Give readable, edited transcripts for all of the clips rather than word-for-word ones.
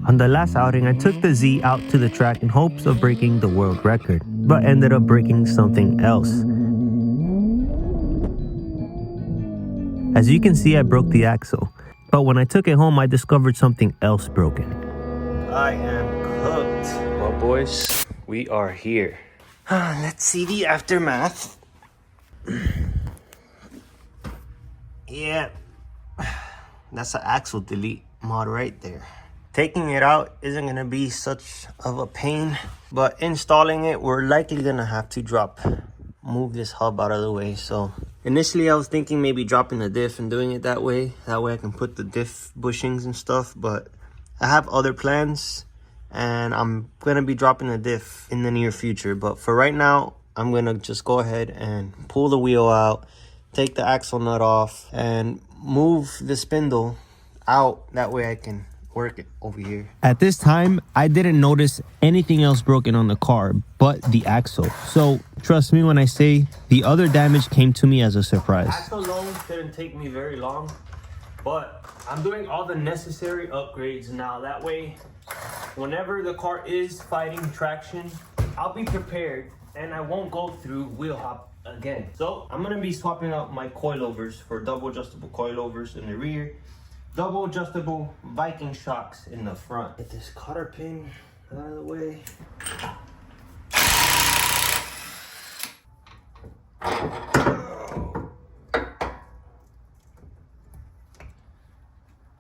On the last outing, I took the Z out to the track in hopes of breaking the world record, but ended up breaking something else. As you can see, I broke the axle, but when I took it home, I discovered something else broken. I am cooked. Well, boys, we are here. Let's see the aftermath. Yeah, that's an axle delete mod right there. Taking it out isn't gonna be such of a pain, but installing it, we're likely gonna have to move this hub out of the way. So initially I was thinking maybe dropping the diff and doing it that way I can put the diff bushings and stuff, but I have other plans and I'm gonna be dropping the diff in the near future. But for right now, I'm gonna just go ahead and pull the wheel out, take the axle nut off, and move the spindle out. That way I can work it over here. At this time, I didn't notice anything else broken on the car but the axle. So trust me when I say the other damage came to me as a surprise. Axle alone didn't take me very long, but I'm doing all the necessary upgrades now. That way, whenever the car is fighting traction, I'll be prepared and I won't go through wheel hop again. So I'm gonna be swapping out my coilovers for double adjustable coilovers in the rear, double adjustable Viking shocks in the front. Get this cotter pin out of the way.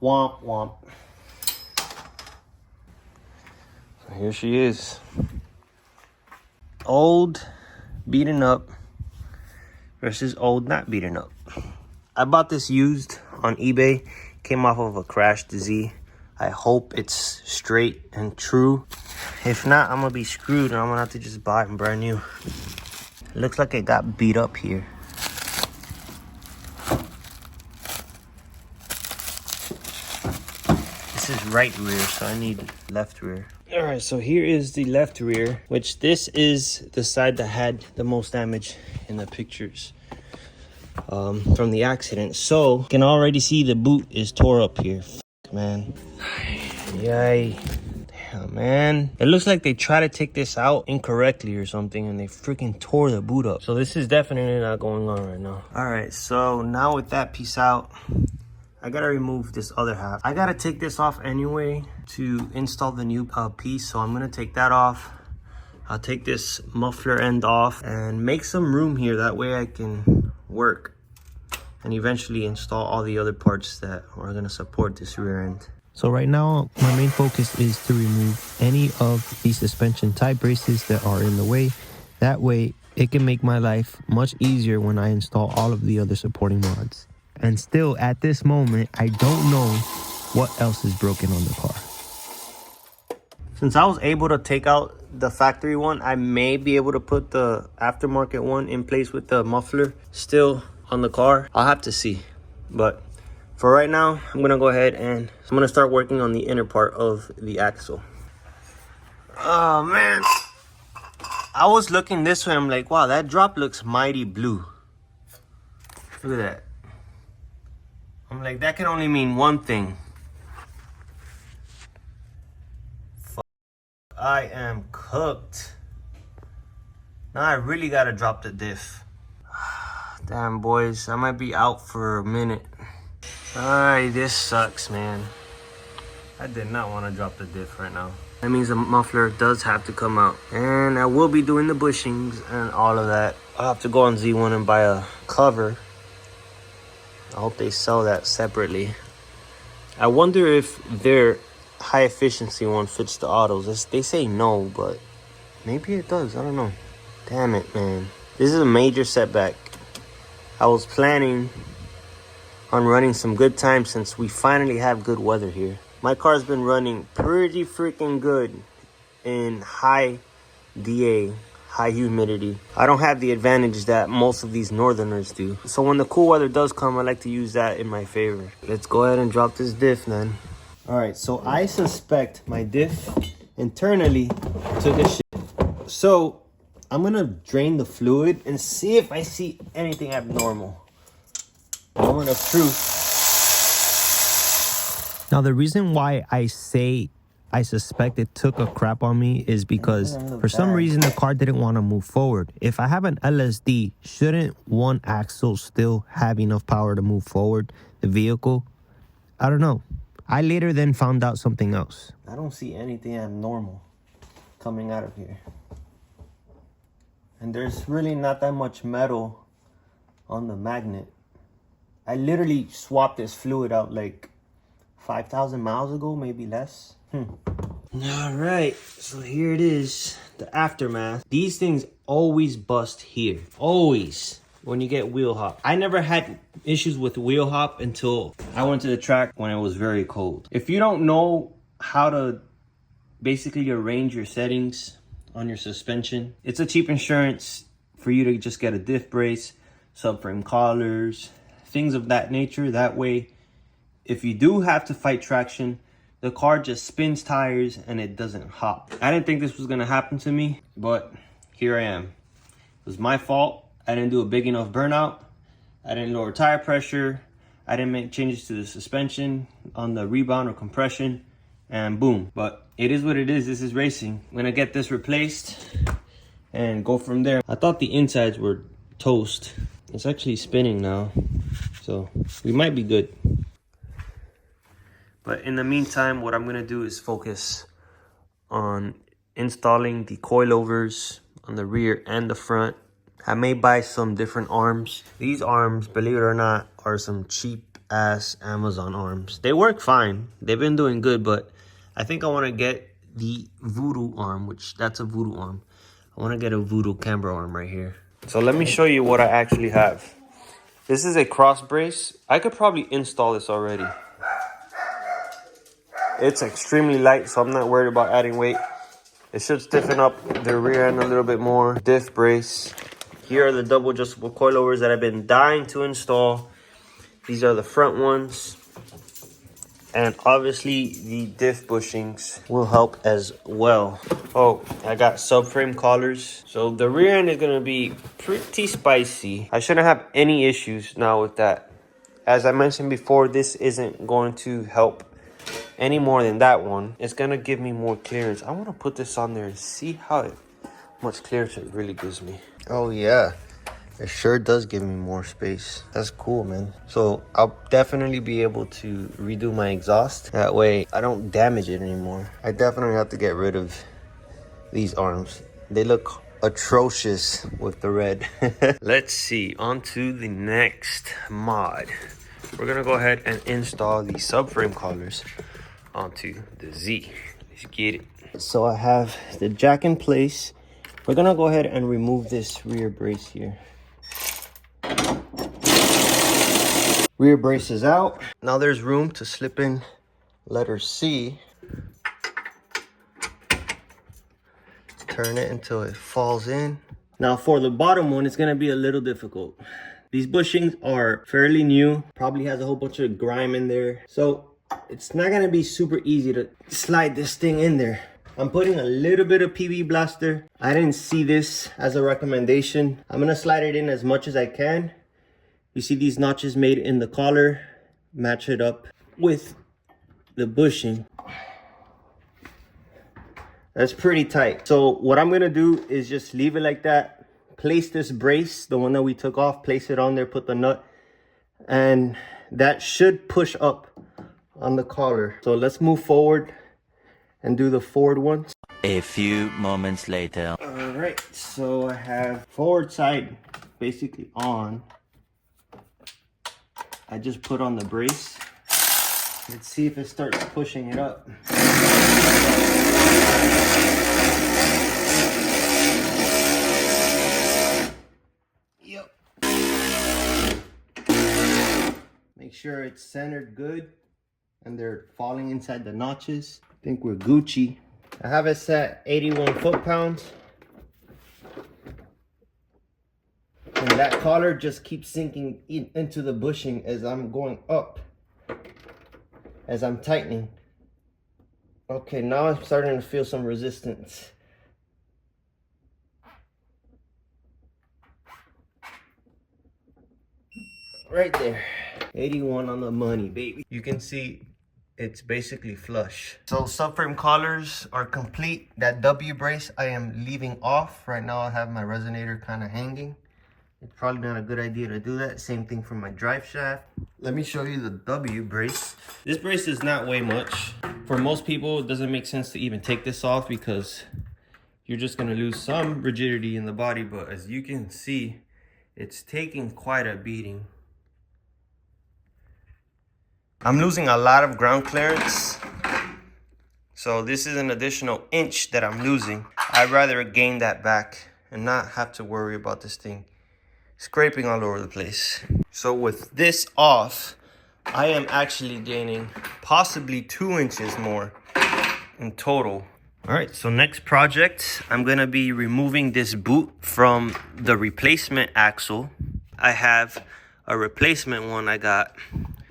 Womp womp. So here she is. Old beaten up versus old not beaten up. I bought this used on eBay. Came off of a crashed Z. I hope it's straight and true. If not, I'm gonna be screwed and I'm gonna have to just buy it brand new. It looks like it got beat up here. This is right rear, so I need left rear. All right, so here is the left rear, which this is the side that had the most damage in the pictures from the accident. So you can already see the boot is tore up here. Man, yay. Damn, man, it looks like they tried to take this out incorrectly or something and they freaking tore the boot up. So this is definitely not going on right now. All right, so now with that piece out, I gotta remove this other half. I gotta take this off anyway to install the new piece, so I'm gonna take that off. I'll take this muffler end off and make some room here. That way I can work and eventually install all the other parts that are gonna support this rear end. So right now, my main focus is to remove any of the suspension tie braces that are in the way. That way, it can make my life much easier when I install all of the other supporting mods. And still, at this moment, I don't know what else is broken on the car. Since I was able to take out the factory one, I may be able to put the aftermarket one in place with the muffler still on the car. I'll have to see. But for right now, I'm gonna go ahead and I'm gonna start working on the inner part of the axle. Oh man, I was looking this way. I'm like, wow, that drop looks mighty blue. Look at that. I'm like, that can only mean one thing. I am cooked. Now I really gotta drop the diff. Damn, boys, I might be out for a minute. Alright, this sucks, man. I did not want to drop the diff right now. That means the muffler does have to come out. And I will be doing the bushings and all of that. I'll have to go on Z1 and buy a cover. I hope they sell that separately. I wonder if their high efficiency one fits the autos. They say no, but maybe it does. I don't know. Damn it, man. This is a major setback. I was planning on running some good time since we finally have good weather here. My car's been running pretty freaking good in high DA, high humidity. I don't have the advantage that most of these northerners do. So when the cool weather does come, I like to use that in my favor. Let's go ahead and drop this diff, man. All right, so I suspect my diff internally took a shit. So I'm gonna drain the fluid and see if I see anything abnormal. Moment of truth. Now, the reason why I say I suspect it took a crap on me is because for some reason the car didn't want to move forward. If I have an LSD, shouldn't one axle still have enough power to move forward the vehicle? I don't know. I later then found out something else. I don't see anything abnormal coming out of here. And there's really not that much metal on the magnet. I literally swapped this fluid out like 5,000 miles ago, maybe less. All right, so here it is, the aftermath. These things always bust here, always, when you get wheel hop. I never had issues with wheel hop until I went to the track when it was very cold. If you don't know how to basically arrange your settings on your suspension, it's a cheap insurance for you to just get a diff brace, subframe collars, things of that nature. That way, if you do have to fight traction, the car just spins tires and it doesn't hop. I didn't think this was gonna happen to me, but here I am. It was my fault. I didn't do a big enough burnout. I didn't lower tire pressure. I didn't make changes to the suspension on the rebound or compression, and boom. But it is what it is. This is racing. I'm gonna get this replaced and go from there. I thought the insides were toast. It's actually spinning now, so we might be good. But in the meantime, what I'm gonna do is focus on installing the coilovers on the rear and the front. I may buy some different arms. These arms, believe it or not, are some cheap ass Amazon arms. They work fine. They've been doing good, but I think I wanna get the Voodoo arm, which that's a Voodoo arm. I wanna get a Voodoo camber arm right here. So let me show you what I actually have. This is a cross brace. I could probably install this already. It's extremely light, so I'm not worried about adding weight. It should stiffen up the rear end a little bit more. Diff brace. Here are the double adjustable coilovers that I've been dying to install. These are the front ones. And obviously the diff bushings will help as well. Oh, I got subframe collars. So the rear end is gonna be pretty spicy. I shouldn't have any issues now with that. As I mentioned before, this isn't going to help any more than that one. It's gonna give me more clearance. I want to put this on there and see how much clearance it really gives me. Oh yeah, it sure does give me more space. That's cool, man. So I'll definitely be able to redo my exhaust. That way I don't damage it anymore. I definitely have to get rid of these arms. They look atrocious with the red. Let's see, on to the next mod. We're gonna go ahead and install the subframe collars onto the Z. Let's get it. So I have the jack in place. We're gonna go ahead and remove this rear brace here. Rear brace is out. Now there's room to slip in letter C. Turn it until it falls in. Now for the bottom one, it's gonna be a little difficult. These bushings are fairly new, probably has a whole bunch of grime in there. So it's not gonna be super easy to slide this thing in there. I'm putting a little bit of PB Blaster. I didn't see this as a recommendation. I'm gonna slide it in as much as I can. You see these notches made in the collar, match it up with the bushing. That's pretty tight. So what I'm gonna do is just leave it like that. Place this brace, the one that we took off, place it on there, put the nut, and that should push up on the collar. So let's move forward and do the forward ones. A few moments later. All right, so I have forward side basically on. I just put on the brace. Let's see if it starts pushing it up. Yep. Make sure it's centered good and they're falling inside the notches. I think we're Gucci. I have it set 81 foot-pounds. And that collar just keeps sinking into the bushing as I'm going up, as I'm tightening. Okay, now I'm starting to feel some resistance. Right there. 81 on the money, baby. You can see it's basically flush. So subframe collars are complete. That W brace I am leaving off. Right now I have my resonator kind of hanging. It's probably not a good idea to do that. Same thing for my drive shaft. Let me show you the W brace. This brace does not weigh much. For most people, it doesn't make sense to even take this off because you're just gonna lose some rigidity in the body, but as you can see, it's taking quite a beating. I'm losing a lot of ground clearance. So this is an additional inch that I'm losing. I'd rather gain that back and not have to worry about this thing scraping all over the place. So with this off, I am actually gaining possibly 2 inches more in total. All right, so next project, I'm gonna be removing this boot from the replacement axle. I have a replacement one I got.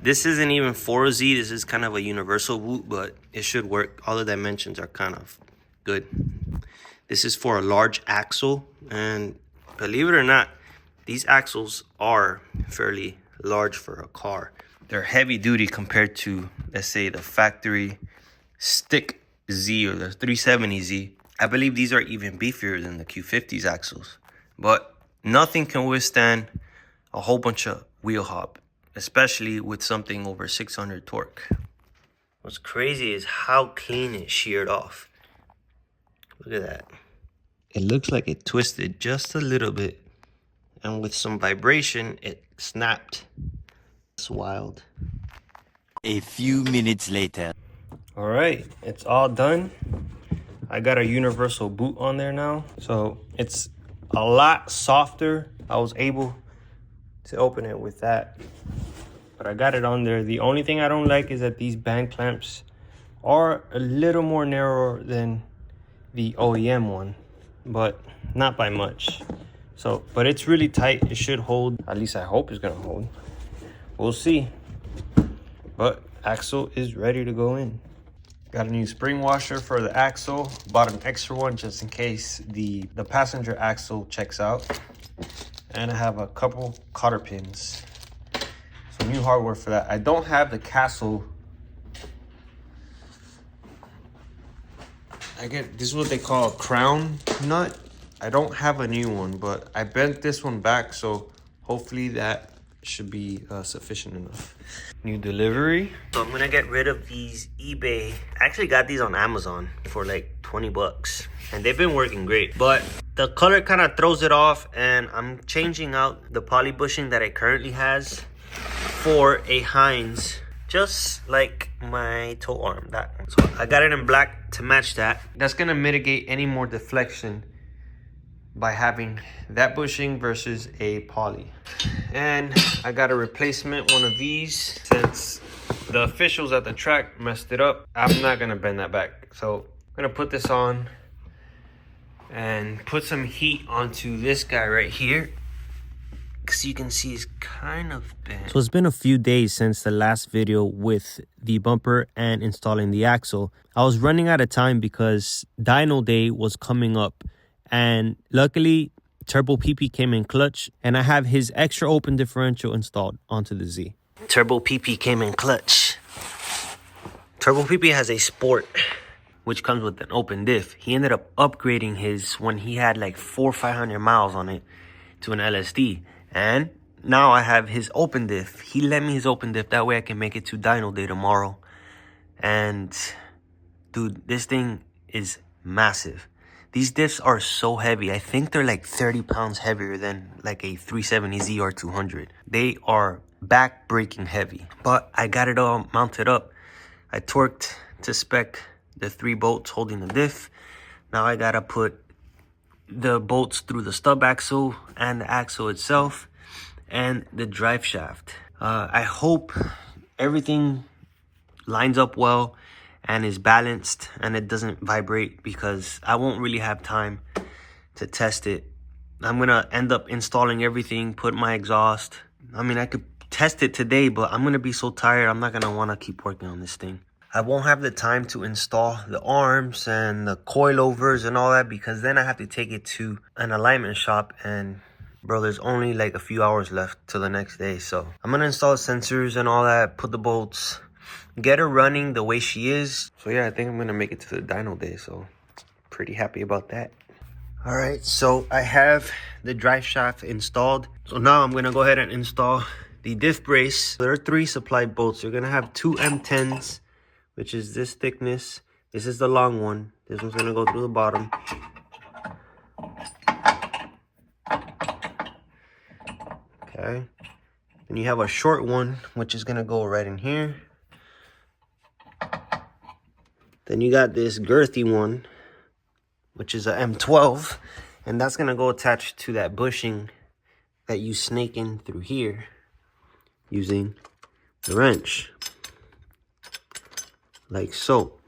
This isn't even 4Z, this is kind of a universal boot, but it should work. All the dimensions are kind of good. This is for a large axle, and believe it or not, these axles are fairly large for a car. They're heavy duty compared to, let's say, the factory stick Z or the 370Z. I believe these are even beefier than the Q50's axles, but nothing can withstand a whole bunch of wheel hop, especially with something over 600 torque. What's crazy is how clean it sheared off. Look at that. It looks like it twisted just a little bit, and with some vibration, it snapped. It's wild. A few minutes later. All right, it's all done. I got a universal boot on there now, so it's a lot softer. I was able to open it with that, but I got it on there. The only thing I don't like is that these band clamps are a little more narrow than the OEM one, but not by much. So, but it's really tight. It should hold. At least I hope it's gonna hold. We'll see. But axle is ready to go in. Got a new spring washer for the axle. Bought an extra one just in case the passenger axle checks out. And I have a couple cotter pins. So new hardware for that. I don't have the castle. This is what they call a crown nut. I don't have a new one, but I bent this one back, so hopefully that should be sufficient enough. New delivery. So I'm gonna get rid of these eBay. I actually got these on Amazon for like 20 bucks, and they've been working great, but the color kind of throws it off, and I'm changing out the poly bushing that it currently has for a Heinz, just like my toe arm, that one. So I got it in black to match that. That's gonna mitigate any more deflection by having that bushing versus a poly. And I got a replacement one of these. Since the officials at the track messed it up, I'm not gonna bend that back. So I'm gonna put this on and put some heat onto this guy right here, because you can see it's kind of bent. So it's been a few days since the last video with the bumper and installing the axle. I was running out of time because dyno day was coming up, and luckily Turbo PP came in clutch, and I have his extra open differential installed onto the Z. Turbo PP came in clutch. Turbo PP has a Sport, which comes with an open diff. He ended up upgrading his when he had like 400 or 500 miles on it to an LSD. And now I have his open diff. He lent me his open diff. That way I can make it to dyno day tomorrow. And dude, this thing is massive. These diffs are so heavy. I think they're like 30 pounds heavier than like a 370Z or 200. They are back-breaking heavy. But I got it all mounted up. I torqued to spec the 3 bolts holding the diff. Now I gotta put the bolts through the stub axle and the axle itself and the drive shaft. I hope everything lines up well and is balanced and it doesn't vibrate, because I won't really have time to test it. I'm gonna end up installing everything, put my exhaust. I mean, I could test it today, but I'm gonna be so tired, I'm not gonna wanna keep working on this thing. I won't have the time to install the arms and the coilovers and all that, because then I have to take it to an alignment shop, and bro, there's only like a few hours left till the next day. So I'm gonna install sensors and all that, put the bolts, get her running the way she is. So yeah, I think I'm gonna make it to the dyno day, so pretty happy about that. All right, so I have the drive shaft installed. So now I'm gonna go ahead and install the diff brace. There are 3 supply bolts. You're gonna have 2 M10s, which is this thickness. This is the long one. This one's gonna go through the bottom. Okay. Then you have a short one, which is gonna go right in here. Then you got this girthy one, which is a M12, and that's gonna go attached to that bushing that you snake in through here using the wrench, like so.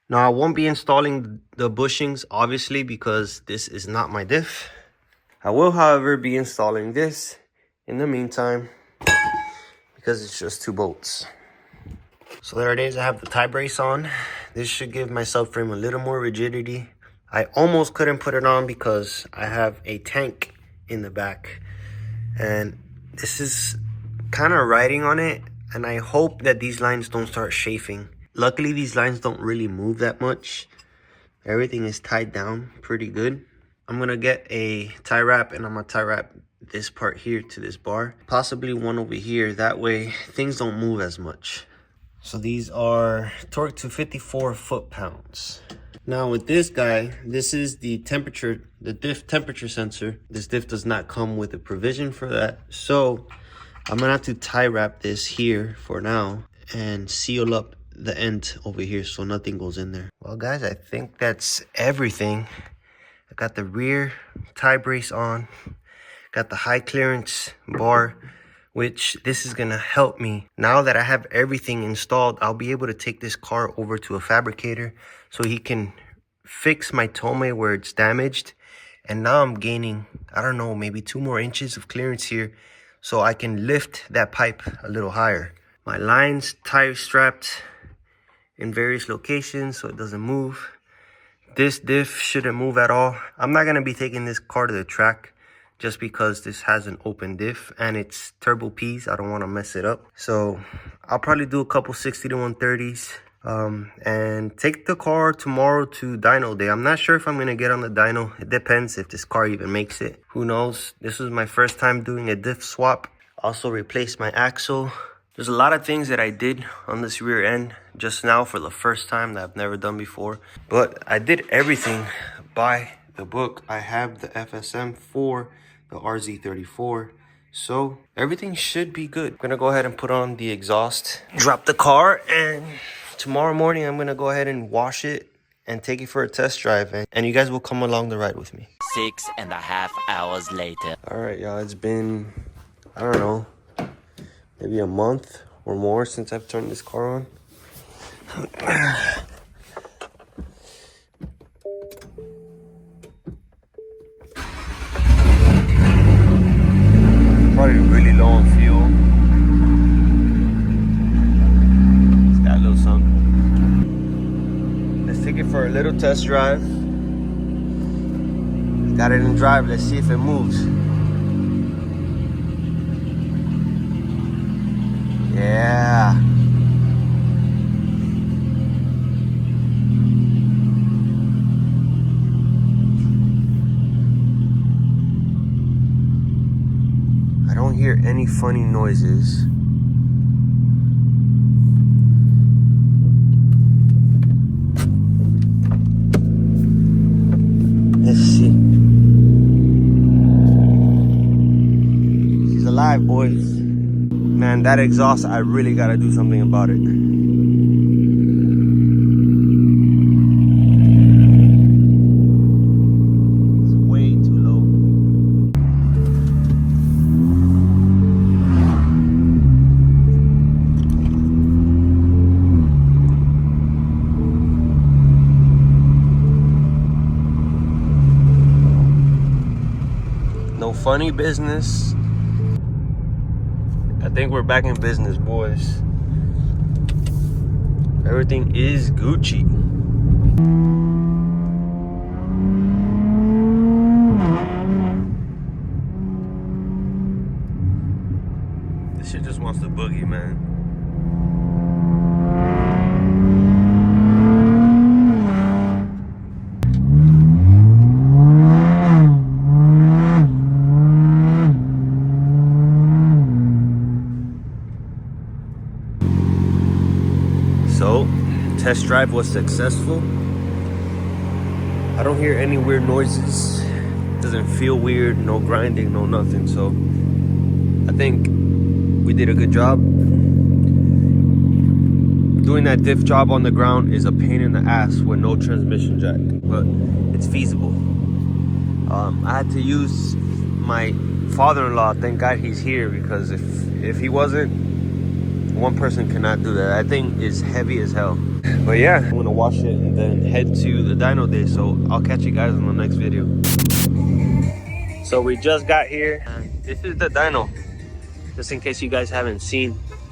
Now I won't be installing the bushings, obviously, because this is not my diff. I will, however, be installing this in the meantime, because it's just 2 bolts. So there it is. I have the tie brace on. This should give my subframe a little more rigidity. I almost couldn't put it on because I have a tank in the back, and this is kind of riding on it, and I hope that these lines don't start chafing. Luckily, these lines don't really move that much. Everything is tied down pretty good. I'm gonna get a tie wrap, and I'm gonna tie wrap this part here to this bar, possibly one over here. That way things don't move as much. So these are torqued to 54 foot-pounds. Now with this guy, this is the temperature, the diff temperature sensor. This diff does not come with a provision for that. So I'm gonna have to tie wrap this here for now and seal up the end over here so nothing goes in there. Well guys, I think that's everything. I got the rear tie brace on, got the high clearance bar, which this is gonna help me. Now that I have everything installed, I'll be able to take this car over to a fabricator so he can fix my tome where it's damaged. And now I'm gaining, I don't know, maybe 2 more inches of clearance here so I can lift that pipe a little higher. My line's tie strapped in various locations so it doesn't move. This diff shouldn't move at all. I'm not gonna be taking this car to the track just because this has an open diff and it's turbo P's. I don't want to mess it up. So I'll probably do a couple 60 to 130s and take the car tomorrow to dyno day. I'm not sure if I'm going to get on the dyno. It depends if this car even makes it. Who knows? This was my first time doing a diff swap. Also replaced my axle. There's a lot of things that I did on this rear end just now for the first time that I've never done before. But I did everything by the book. I have the FSM for the RZ34, so everything should be good. I'm gonna go ahead and put on the exhaust, drop the car, and tomorrow morning I'm gonna go ahead and wash it and take it for a test drive, and you guys will come along the ride with me. 6.5 hours later. All right, y'all, it's been, I don't know, maybe a month or more since I've turned this car on. Probably really low on fuel. It's got a little something. Let's take it for a little test drive. Got it in drive. Let's see if it moves. Yeah. I don't hear any funny noises. Let's see. She's alive, boys. Man, that exhaust, I really gotta do something about it. It's way too low. No funny business. I think we're back in business, boys. Everything is Gucci. This shit just wants to boogie, man. So, test drive was successful. I don't hear any weird noises. Doesn't feel weird, no grinding, no nothing. So, I think we did a good job. Doing that diff job on the ground is a pain in the ass with no transmission jack, but it's feasible. I had to use my father-in-law. Thank God he's here, because if he wasn't, one person cannot do that. That thing is heavy as hell. But yeah, I'm gonna wash it and then head to the dyno day. So I'll catch you guys in the next video. So we just got here, and this is the dyno, just in case you guys haven't seen.